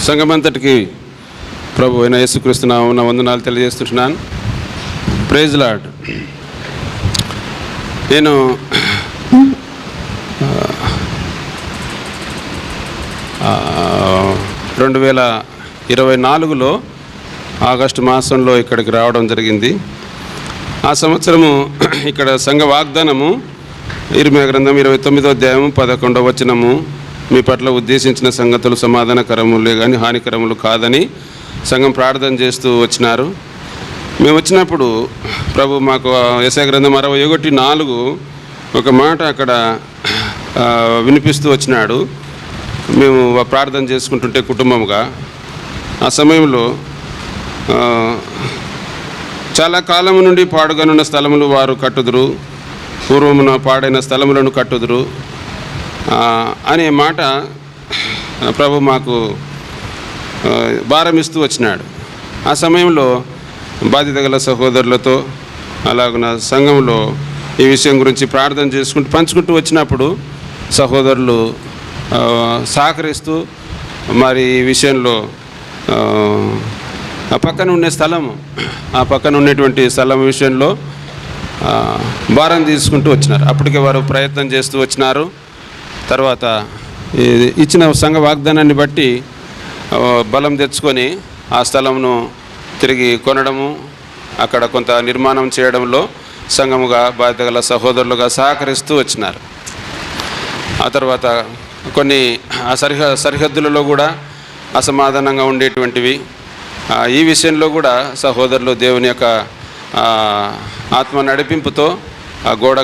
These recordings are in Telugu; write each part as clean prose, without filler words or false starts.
సంఘమంతటికి ప్రభు అయిన యేసుక్రీస్తు నామమున వందనాలు తెలియజేస్తున్నాను. Praise Lord. నేను 2024లో ఆగస్టు మాసంలో ఇక్కడికి రావడం జరిగింది. ఆ సంవత్సరము ఇక్కడ సంఘ వాగ్దానము ఇర్మియా గ్రంథం 29వ అధ్యాయము 11వ వచనము, మీ పట్ల ఉద్దేశించిన సంగతులు సమాధానకరములే కానీ హానికరములు కాదని సంఘం ప్రార్థన చేస్తూ వచ్చినారు. మేము వచ్చినప్పుడు ప్రభు మాకు యెషయా గ్రంథం 61:4 ఒక మాట అక్కడ వినిపిస్తూ వచ్చినాడు. మేము ప్రార్థన చేసుకుంటుంటే కుటుంబముగా ఆ సమయంలో చాలా కాలము నుండి పాడుగానున్న స్థలములు వారు కట్టుదురు, పూర్వమున పాడైన స్థలములను కట్టుదురు అనే మాట ప్రభు మాకు భారమిస్తూ వచ్చినాడు. ఆ సమయంలో బాధ్యత గల సహోదరులతో అలాగున సంఘంలో ఈ విషయం గురించి ప్రార్థన చేసుకుంటూ పంచుకుంటూ వచ్చినప్పుడు సహోదరులు సహకరిస్తూ మరి ఈ విషయంలో ఆ పక్కన ఉండే స్థలము, ఆ పక్కన ఉండేటువంటి స్థలం విషయంలో భారం తీసుకుంటూ వచ్చినారు. అప్పటికే వారు ప్రయత్నం చేస్తూ వచ్చినారు. తర్వాత ఇచ్చిన సంఘ వాగ్దానాన్ని బట్టి బలం తెచ్చుకొని ఆ స్థలంను తిరిగి కొనడము, అక్కడ కొంత నిర్మాణం చేయడంలో సంఘముగా బాధ్యత గల సహోదరులుగా సహకరిస్తూ వచ్చినారు. ఆ తర్వాత కొన్ని సరిహద్దులలో కూడా అసమాధానంగా ఉండేటువంటివి, ఈ విషయంలో కూడా సహోదరులు దేవుని యొక్క ఆత్మ నడిపింపుతో ఆ గోడ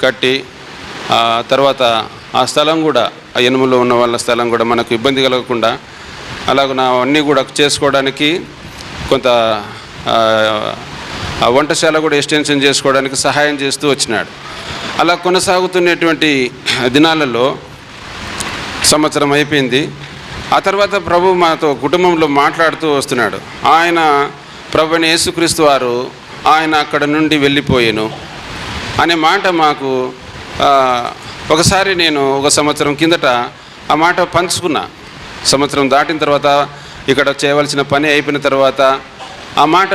కట్టి తర్వాత ఆ స్థలం కూడా ఆ ఎనుములో ఉన్న వాళ్ళ స్థలం కూడా మనకు ఇబ్బంది కలగకుండా అలాగ అన్నీ కూడా చేసుకోవడానికి కొంత ఆ వంటశాల కూడా ఎక్స్టెన్షన్ చేసుకోవడానికి సహాయం చేస్తూ వచ్చినాడు. అలా కొనసాగుతున్నటువంటి దినాలలో సంవత్సరం అయిపోయింది. ఆ తర్వాత ప్రభు మాతో కుటుంబంలో మాట్లాడుతూ వస్తున్నాడు. ఆయన ప్రభువైన యేసుక్రీస్తు వారు ఆయన అక్కడ నుండి వెళ్ళిపోయాను అనే మాట మాకు ఒకసారి నేను ఒక సంవత్సరం కిందట ఆ మాట పంచుకున్నా. సంవత్సరం దాటిన తర్వాత ఇక్కడ చేయవలసిన పని అయిపోయిన తర్వాత ఆ మాట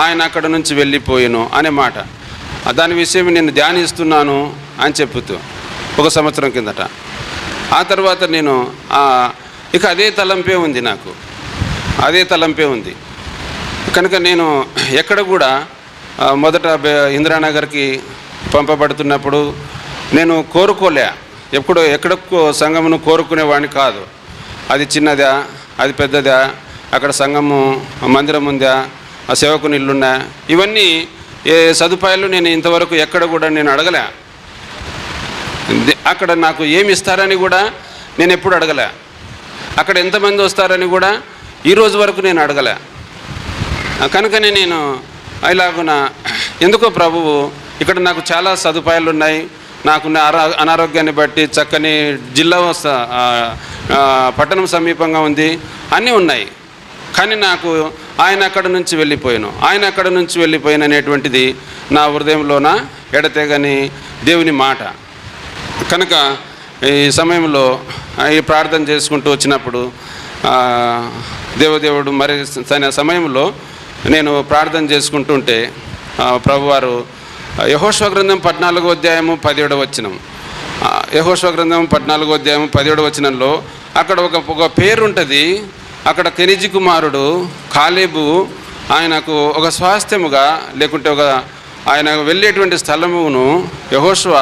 ఆయన అక్కడ నుంచి వెళ్ళిపోయాను అనే మాట, దాని విషయం నేను ధ్యానిస్తున్నాను అని చెప్పుతూ ఒక సంవత్సరం కిందట. ఆ తర్వాత నేను ఇక అదే తలంపే ఉంది, నాకు అదే తలంపే ఉంది. కనుక నేను ఎక్కడ కూడా మొదట ఇందిరానగర్కి పంపబడుతున్నప్పుడు నేను కోరుకోలే, ఎక్కడో సంఘమును కోరుకునేవాడిని కాదు. అది చిన్నదా, అది పెద్దదా, అక్కడ సంఘము మందిరం ఉందా, ఆ సేవకుని ఇల్లున్నా, ఇవన్నీ ఏ సదుపాయాలు నేను ఇంతవరకు ఎక్కడ కూడా నేను అడగలే. అక్కడ నాకు ఏమి ఇస్తారని కూడా నేను ఎప్పుడు అడగలే. అక్కడ ఎంతమంది వస్తారని కూడా ఈరోజు వరకు నేను అడగలే. కనుకనే నేను ఇలాగున ఎందుకో ప్రభువు ఇక్కడ నాకు చాలా సదుపాయాలు ఉన్నాయి, నాకున్న అనారోగ్యాన్ని బట్టి చక్కని జిల్లా పట్టణం సమీపంగా ఉంది, అన్నీ ఉన్నాయి. కానీ నాకు ఆయన అక్కడ నుంచి వెళ్ళిపోయాను అనేటువంటిది నా హృదయంలోన ఎడతెగని దేవుని మాట. కనుక ఈ సమయంలో ఈ ప్రార్థన చేసుకుంటూ వచ్చినప్పుడు దేవదేవుడు మరి తన సమయంలో నేను ప్రార్థన చేసుకుంటుంటే ప్రభువారు యెహోషువ గ్రంథం 14వ అధ్యాయము 17వ వచనం, యెహోషువ గ్రంథం 14వ అధ్యాయము 17వ వచనంలో అక్కడ ఒక పేరు ఉంటుంది. అక్కడ కెనిజీ కుమారుడు కాలేబు ఆయనకు ఒక స్వాస్థ్యముగా లేకుంటే ఆయన వెళ్ళేటువంటి స్థలమును యెహోషువ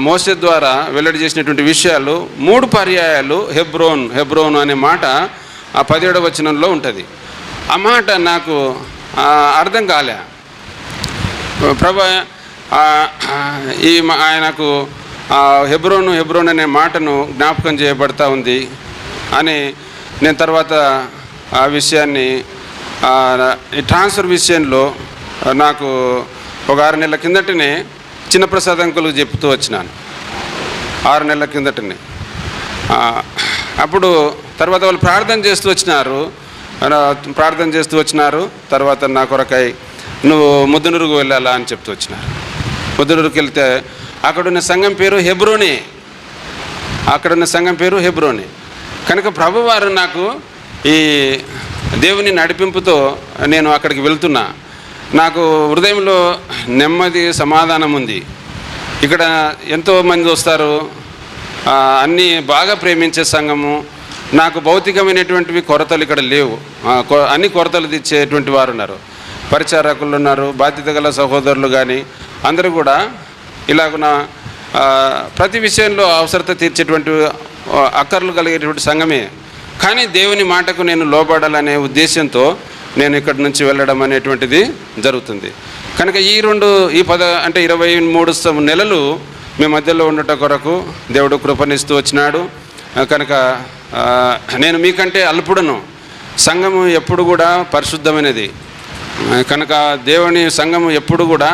మోసే ద్వారా వెల్లడి చేసినటువంటి విషయాలు 3 పర్యాయాలు హెబ్రోన్ అనే మాట ఆ 17వ వచనంలో ఉంటుంది. ఆ మాట నాకు అర్థం కాలే. ప్రభు ఆయనకు హెబ్రోన్ అనే మాటను జ్ఞాపకం చేయబడతా ఉంది అని నేను తర్వాత ఆ విషయాన్ని ఈ ట్రాన్స్ఫర్ విషయంలో నాకు ఒక 6 నెలల కిందటనే చిన్నప్రసాద్ అంకుల్కి చెప్తూ వచ్చినాను. 6 నెలల కిందటనే. అప్పుడు తర్వాత వాళ్ళు ప్రార్థన చేస్తూ వచ్చినారు. తర్వాత నా కొరకై నువ్వు ముద్దునూరుకు వెళ్ళాలా అని చెప్తూ వచ్చినారు. ముద్దునూరుకు వెళ్తే అక్కడున్న సంఘం పేరు హెబ్రోనే. కనుక ప్రభువారు నాకు ఈ దేవుని నడిపింపుతో నేను అక్కడికి వెళ్తున్నా. నాకు హృదయంలో నెమ్మది, సమాధానం ఉంది. ఇక్కడ ఎంతోమంది వస్తారు, అన్నీ బాగా ప్రేమించే సంఘము. నాకు భౌతికమైనటువంటివి కొరతలు ఇక్కడ లేవు. అన్ని కొరతలు తెచ్చేటువంటి వారు ఉన్నారు, పరిచారకులు ఉన్నారు, బాధ్యత గల సహోదరులు కానీ అందరూ కూడా ఇలాగున ప్రతి విషయంలో అవసరత తీర్చేటువంటి అక్కర్లు కలిగేటువంటి సంఘమే. కానీ దేవుని మాటకు నేను లోబడాలనే ఉద్దేశంతో నేను ఇక్కడి నుంచి వెళ్ళడం అనేటువంటిది జరుగుతుంది. కనుక ఈ 23 నెలలు మీ మధ్యలో ఉండట కొరకు దేవుడు కృపనిస్తూ వచ్చినాడు. కనుక నేను మీకంటే అల్పుడను. సంఘము ఎప్పుడు కూడా పరిశుద్ధమైనది. కనుక దేవుని సంఘము ఎప్పుడు కూడా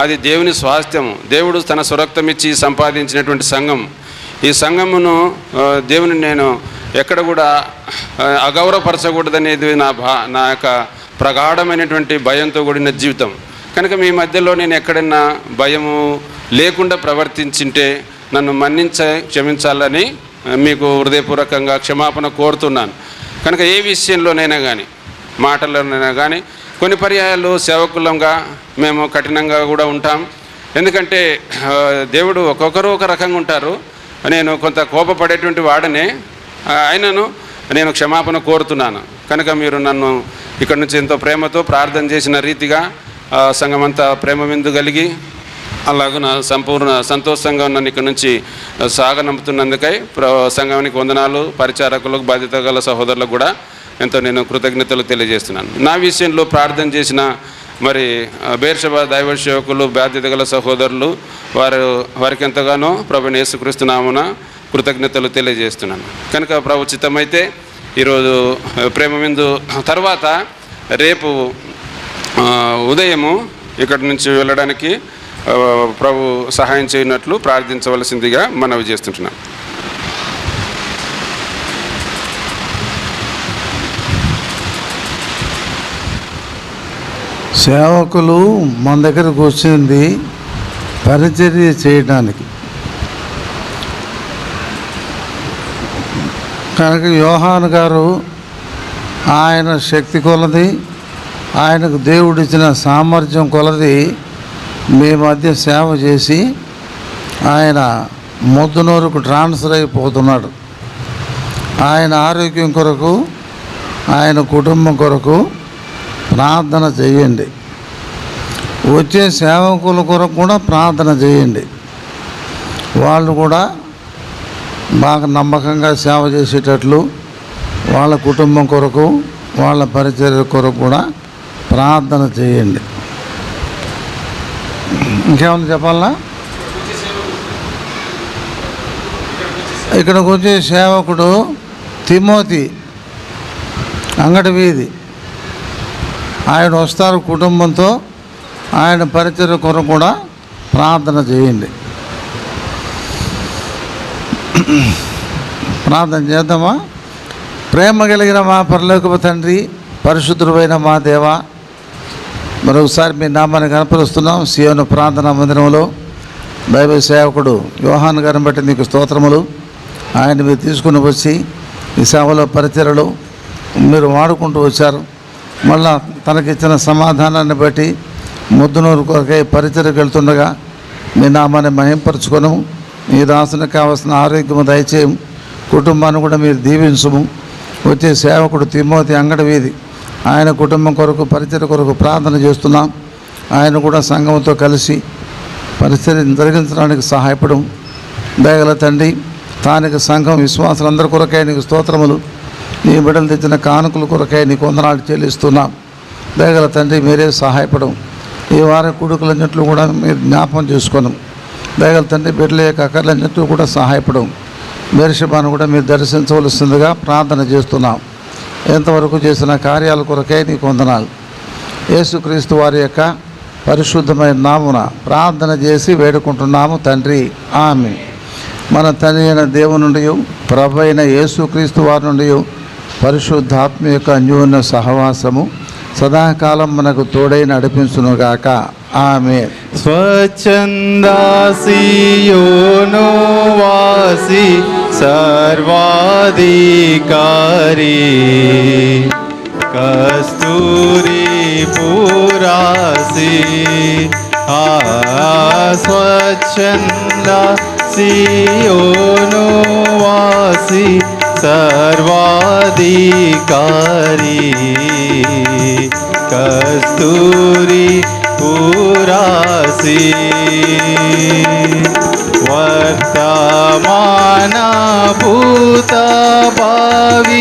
అది దేవుని స్వాస్థ్యము. దేవుడు తన స్వరక్తం ఇచ్చి సంపాదించినటువంటి సంఘం. ఈ సంఘమును దేవుని నేను ఎక్కడ కూడా అగౌరవపరచకూడదనేది నా యొక్క ప్రగాఢమైనటువంటి భయంతో కూడిన జీవితం. కనుక మీ మధ్యలో నేను ఎక్కడైనా భయము లేకుండా ప్రవర్తించింటే నన్ను క్షమించాలని మీకు హృదయపూర్వకంగా క్షమాపణ కోరుతున్నాను. కనుక ఏ విషయంలోనైనా కానీ, మాటల్లోనైనా కానీ కొన్ని పర్యాయాలు సేవకులంగా మేము కఠినంగా కూడా ఉంటాం. ఎందుకంటే దేవుడు ఒక్కొక్కరు ఒక రకంగా ఉంటారు. నేను కొంత కోపపడేటువంటి వాడనే, అయినను నేను క్షమాపణ కోరుతున్నాను. కనుక మీరు నన్ను ఇక్కడ నుంచి ఎంతో ప్రేమతో ప్రార్థన చేసిన రీతిగా సంఘమంతా ప్రేమ విందు కలిగి అలాగున సంపూర్ణ సంతోషంగా నన్ను ఇక్కడ నుంచి సాగనంపుతున్నందుకై సంఘానికి వందనాలు. పరిచారకులకు, బాధ్యత గల సహోదరులకు కూడా ఎంతో నేను కృతజ్ఞతలు తెలియజేస్తున్నాను. నా విషయంలో ప్రార్థన చేసిన మరి బేర్షెబా దైవ సేవకులు, బాధ్యత గల సహోదరులు వారికి ఎంతగానో ప్రభువైన యేసుక్రీస్తు నామమున కృతజ్ఞతలు తెలియజేస్తున్నాను. కనుక ప్రభు చిత్తమైతే ఈరోజు ప్రేమ విందు తర్వాత రేపు ఉదయము ఇక్కడి నుంచి వెళ్ళడానికి ప్రభు సహాయం చేయనట్లు ప్రార్థించవలసిందిగా మనవి చేస్తుంటున్నాను. సేవకులు మన దగ్గరకు వచ్చింది పరిచర్య చేయడానికి. కనుక యోహాను గారు ఆయన శక్తి కొలది, ఆయనకు దేవుడిచ్చిన సామర్థ్యం కొలది మీ మధ్య సేవ చేసి ఆయన ముద్దునూరుకు ట్రాన్స్ఫర్ అయిపోతున్నాడు. ఆయన ఆరోగ్యం కొరకు, ఆయన కుటుంబం కొరకు ప్రార్థన చేయండి. వచ్చే సేవకుల కొరకు కూడా ప్రార్థన చేయండి. వాళ్ళు కూడా బాగా నమ్మకంగా సేవ చేసేటట్లు వాళ్ళ కుటుంబం కొరకు, వాళ్ళ పరిచర్య కొరకు కూడా ప్రార్థన చేయండి. ఇంకేమన్నా చెప్పాలా? ఇక్కడికి వచ్చే సేవకుడు తిమోతి, అంగడి వీధి, ఆయన వస్తారు కుటుంబంతో. ఆయన పరిచర్య కొరకు కూడా ప్రార్థన చేయండి. ప్రార్థన చేద్దామా? ప్రేమ కలిగిన మా పరలోకపు తండ్రి, పరిశుద్ధుడైన మా దేవ, మరొకసారి మీ నామాన్ని కనపరుస్తున్నాం. సియోను ప్రార్థనా మందిరంలో బైబిల్ సేవకుడు యోహాను గారిని బట్టి నీకు స్తోత్రములు. ఆయన మీరు తీసుకుని వచ్చి ఈ సేవలో పరిచర్యలు మీరు వాడుకుంటూ వచ్చారు. మళ్ళా తనకిచ్చిన సమాధానాన్ని బట్టి ముద్దునూరు కొరకై పరిచర్యకు వెళ్తుండగా మీ నామాన్ని మహింపరచుకొను. మీ దాసునికి కావాల్సిన ఆరోగ్యము దయచేయం. కుటుంబాన్ని కూడా మీరు దీవించము. వచ్చే సేవకుడు తిమోతి, అంగడి వీధి, ఆయన కుటుంబం కొరకు, పరిచర్య కొరకు ప్రార్థన చేస్తున్నాం. ఆయన కూడా సంఘంతో కలిసి పరిచర్యను జరిగించడానికి సహాయపడం. దయగల తండ్రి, స్థానిక సంఘం విశ్వాసులందరి కొరకై నీకు స్తోత్రములు. నీ బిడ్డలు తెచ్చిన కానుకల కొరకై నీకు వందనాలు చెల్లిస్తున్నాం. దయగల తండ్రి, మీరే సహాయపడం. ఈ వారి కొడుకులన్నింటిలో కూడా మీరు జ్ఞాపకం చేసుకోను. దయగల తండ్రి, బిడ్డల యొక్క అక్కర్లన్నింటిలో కూడా సహాయపడం. బేర్షెబాను కూడా మీరు దర్శించవలసిందిగా ప్రార్థన చేస్తున్నాం. ఎంతవరకు చేసిన కార్యాల కొరకై నీకు వందనాలు. యేసుక్రీస్తు వారి యొక్క పరిశుద్ధమైన నామున ప్రార్థన చేసి వేడుకుంటున్నాము తండ్రి, ఆమేన్. మన తండ్రి అయిన దేవుని నుండి, ప్రభు అయిన యేసుక్రీస్తు వారి నుండి, పరిశుద్ధాత్మ యొక్క అన్యోన్య సహవాసము సదాకాలం మనకు తోడై నడిపించునుగాక. ఆమేన్. స్వచ్ఛందా సియోను వాసి సర్వాధికారి కస్తూరి పురాసి స్వచ్ఛందా సియోను వాసి సర్వాధికారి కస్తూరి పురాసి వర్తమాన భూత భవిష్యత్కాలవాసి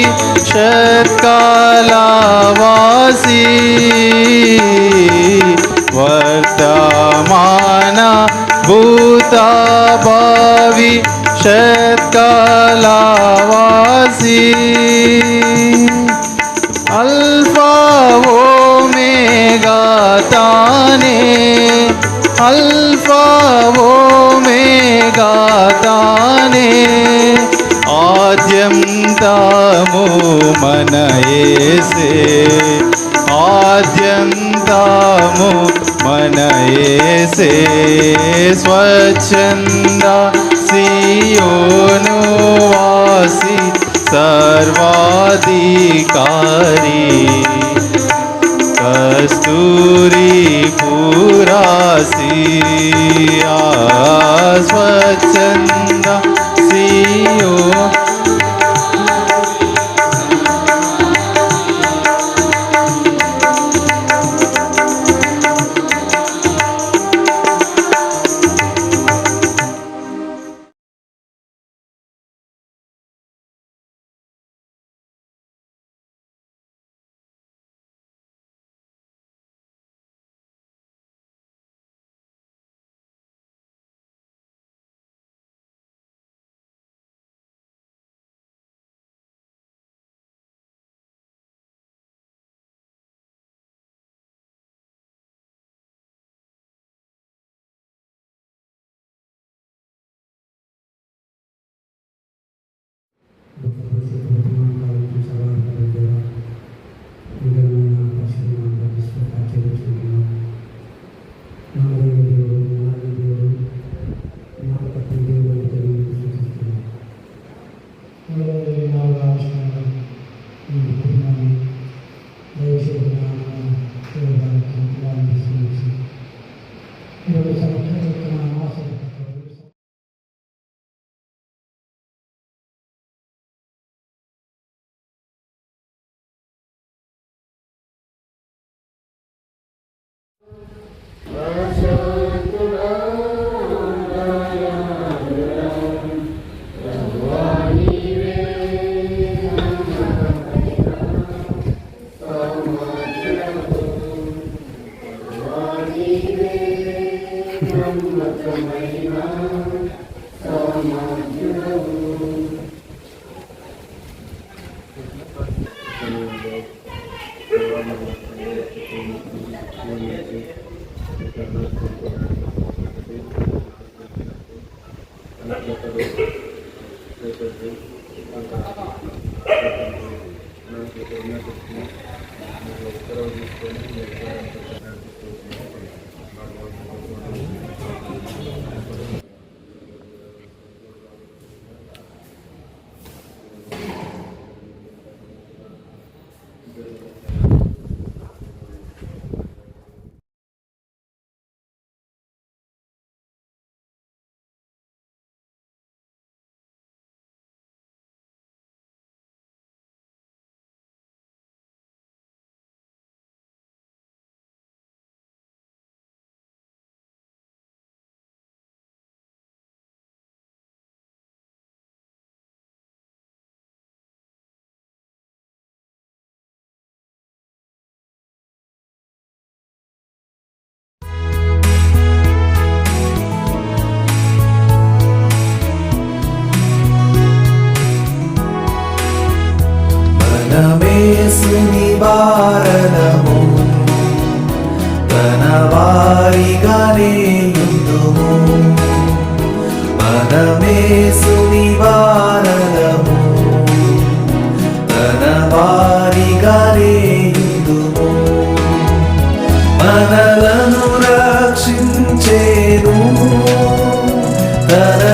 వర్తమాన భూత భవిష్యత్కాలవాసి అల్ఫా ఓమేగా తానే అల్ఫా ఓమేగా తానే ఆద్యంతము మన యేసే ఆద్యంతము మన యేసే స్వచ్ఛంద సియోను వాసి సర్వాధికారి కస్తూరి పురాసి స్వచ్ఛంద సియో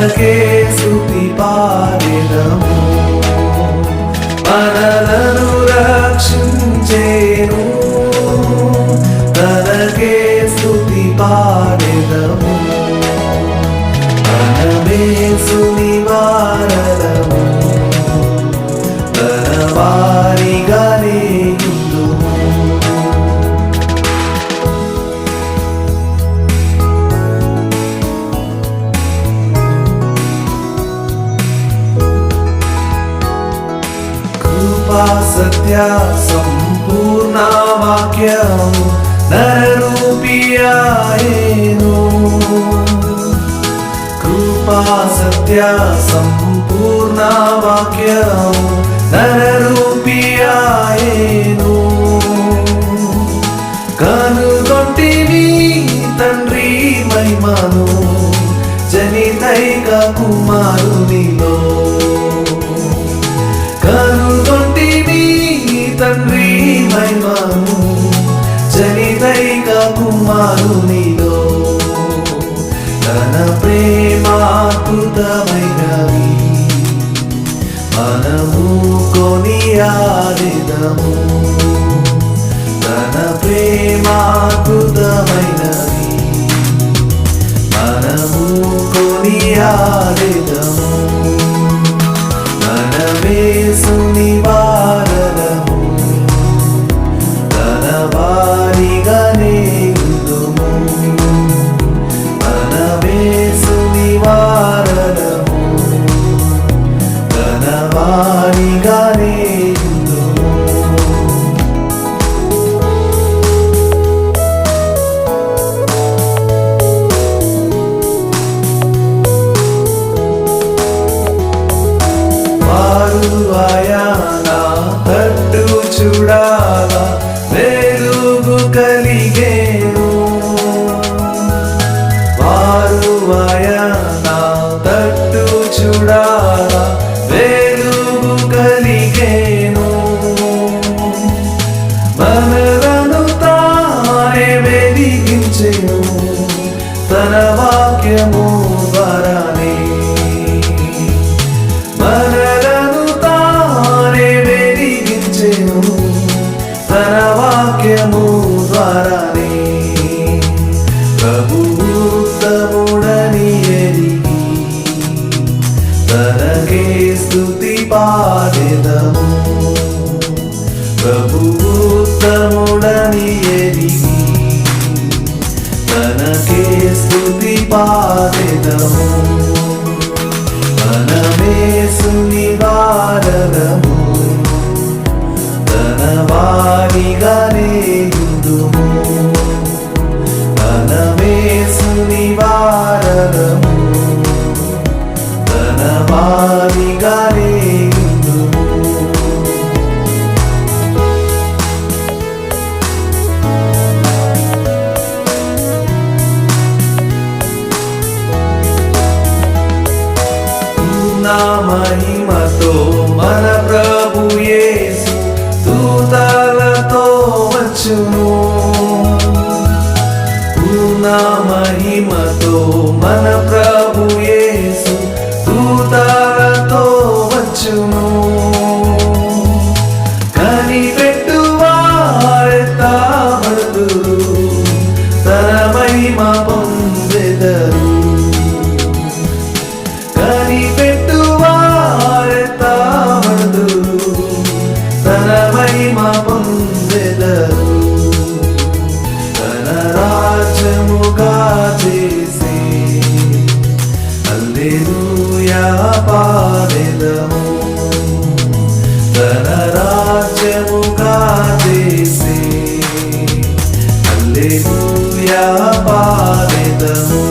తనకే స్తుతి పాడెదము. మనలను రక్షించెను, తనకే స్తుతి పాడెదము. మనమే యేసుని వారలము, తన వారిగానే ఉందుము. కృపా సత్య సంపూర్ణ వాక్యము నరరూపియాయేను. కృపా సత్య సంపూర్ణ వాక్యము నరరూపియాయేను. కనుగొంటిని తండ్రి మహిమను జనితైక కుమారునిలో. కనుగొంటిని తండ్రి మహిమను జనితైక కుమారునిలో. తన ప్రేమాద్భుతమైనవి మనము కొనియాడెదము. తన ప్రేమాద్భుతమైనవి మనము కొనియాడెదము. మనమే యేసుని వారలము, తన వారిగానే ఉందుము. మనమే యేసుని వారలము, తన వారిగానే ఉందుము. వారు ఆయన తట్టు చూడాలా వెలుగు కలిగేను. వారు ఆయన తట్టు చూడాలా వెలుగు కలిగేను. మనలను తానే వెలిగించెను, తన వాక్యము ద్వారానే. మనలను తానే వెలిగించెను, తన వాక్యము ద్వారానే. ప్రభువు ఉత్తముడని ఎరిగి తనకే స్తుతి పాడెదము. ప్రభువు ఉత్తముడని ఎరిగి తనకే స్తుతి పాడెదము. మనమే యేసుని వారలము, తన వారిగానే ఉందుము. మనమే యేసుని వారలము, తన వారిగానే ఉందుము. నా మహిమతో మన ప్రభు యేసు దూతలతో వచ్చును. పూర్ణ మహిమతో మన ప్రభు యేసు దూతలతో వచ్చును. కనిపెట్టు వారెత్తాబడుదురు, తన మహిమ పొందెదరు. కనిపెట్టు వారెత్తాబడుదురు, తన మహిమ పొందెదరు. తన రాజ్యముగా చేసి హల్లెలూయా పాడెదము. తన రాజ్యముగా చేసి హల్లెలూయా పాడెదము.